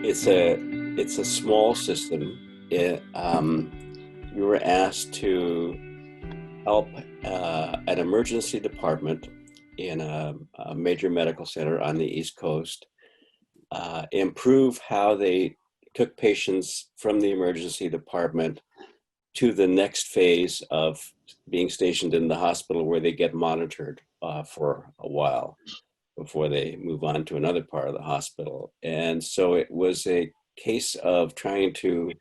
it's a small system. We were asked to help an emergency department in a major medical center on the East Coast improve how they took patients from the emergency department to the next phase of being stationed in the hospital, where they get monitored for a while before they move on to another part of the hospital. And so it was a case of trying to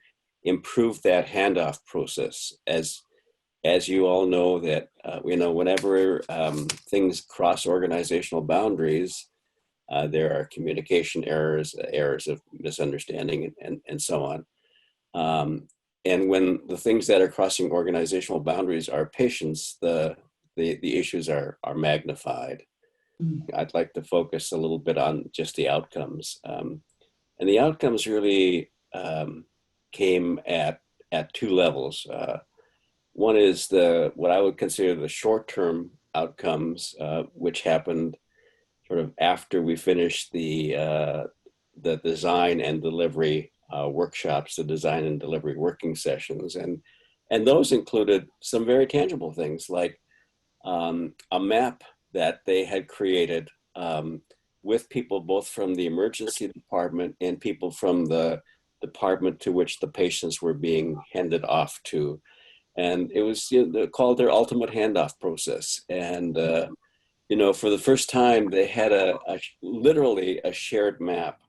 improve that handoff process. As you all know, that whenever things cross organizational boundaries, there are communication errors, errors of misunderstanding, and so on. And when the things that are crossing organizational boundaries are patients, the issues are magnified. I'd like to focus a little bit on just the outcomes. And the outcomes really came at two levels. One is what I would consider the short-term outcomes, which happened sort of after we finished the design and delivery workshops, the design and delivery working sessions, and those included some very tangible things like a map that they had created with people both from the emergency department and people from the department to which the patients were being handed off to. And it was called their ultimate handoff process. And, for the first time, they had literally a shared map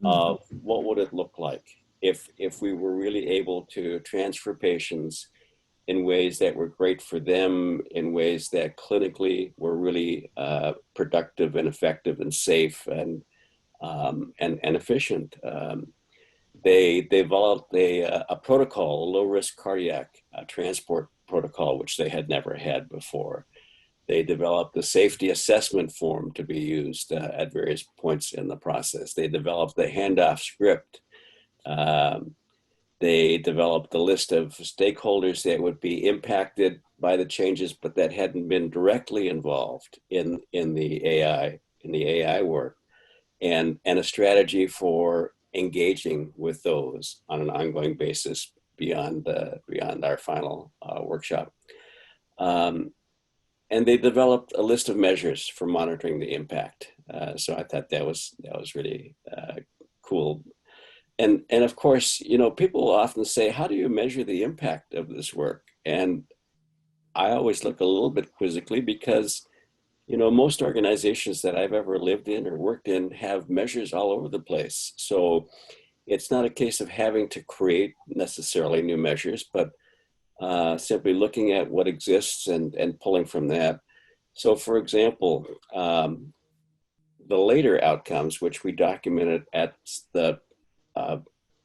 of what would it look like if we were really able to transfer patients in ways that were great for them, in ways that clinically were really productive and effective and safe and efficient. They developed a protocol, a low-risk cardiac transport protocol, which they had never had before. They developed a safety assessment form to be used at various points in the process. They developed the handoff script. They developed a list of stakeholders that would be impacted by the changes, but that hadn't been directly involved in the AI work, and a strategy for engaging with those on an ongoing basis beyond our final workshop. And they developed a list of measures for monitoring the impact. So I thought that was really cool. And of course, people often say, how do you measure the impact of this work? And I always look a little bit quizzically because, most organizations that I've ever lived in or worked in have measures all over the place. So it's not a case of having to create necessarily new measures, but simply looking at what exists and pulling from that. So for example, the later outcomes, which we documented at the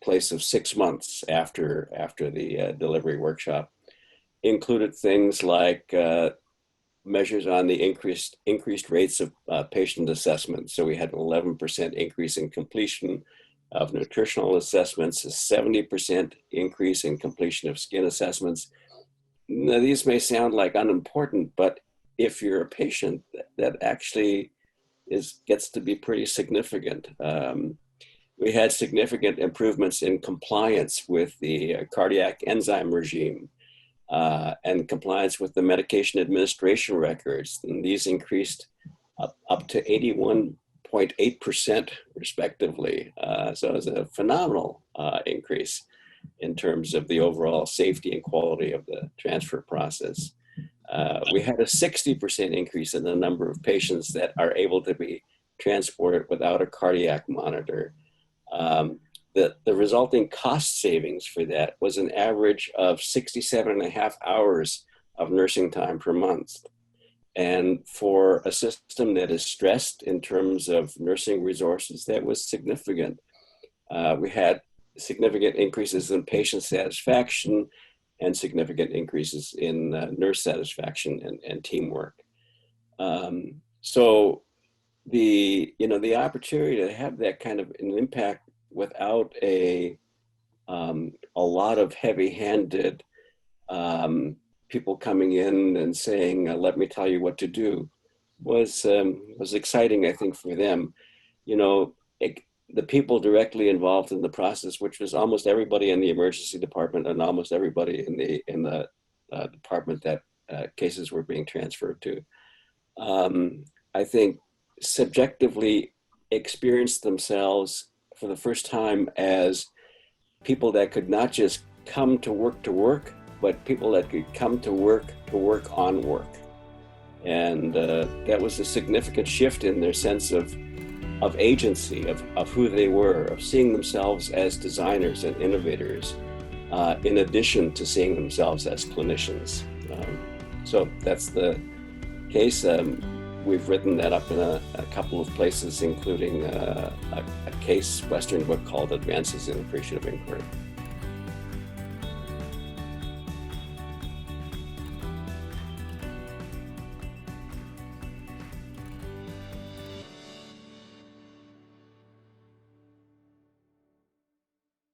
place of 6 months after the delivery workshop, included things like measures on the increased rates of patient assessments. So we had an 11% increase in completion of nutritional assessments, a 70% increase in completion of skin assessments. Now, these may sound like unimportant, but if you're a patient, that actually gets to be pretty significant. We had significant improvements in compliance with the cardiac enzyme regime and compliance with the medication administration records. And these increased up to 81.8% respectively. So it was a phenomenal increase in terms of the overall safety and quality of the transfer process. We had a 60% increase in the number of patients that are able to be transported without a cardiac monitor. The resulting cost savings for that was an average of 67.5 hours of nursing time per month. And for a system that is stressed in terms of nursing resources, that was significant. We had significant increases in patient satisfaction and significant increases in nurse satisfaction and teamwork. So the opportunity to have that kind of an impact without a lot of heavy-handed people coming in and saying, "Let me tell you what to do," was exciting, I think, for them. the people directly involved in the process, which was almost everybody in the emergency department and almost everybody in the department that cases were being transferred to, I think subjectively experienced themselves for the first time as people that could not just come to work, but people that could come to work on work. And that was a significant shift in their sense of agency, of who they were, of seeing themselves as designers and innovators, in addition to seeing themselves as clinicians. So that's the case. We've written that up in a couple of places, including a case Western book called Advances in Appreciative Inquiry.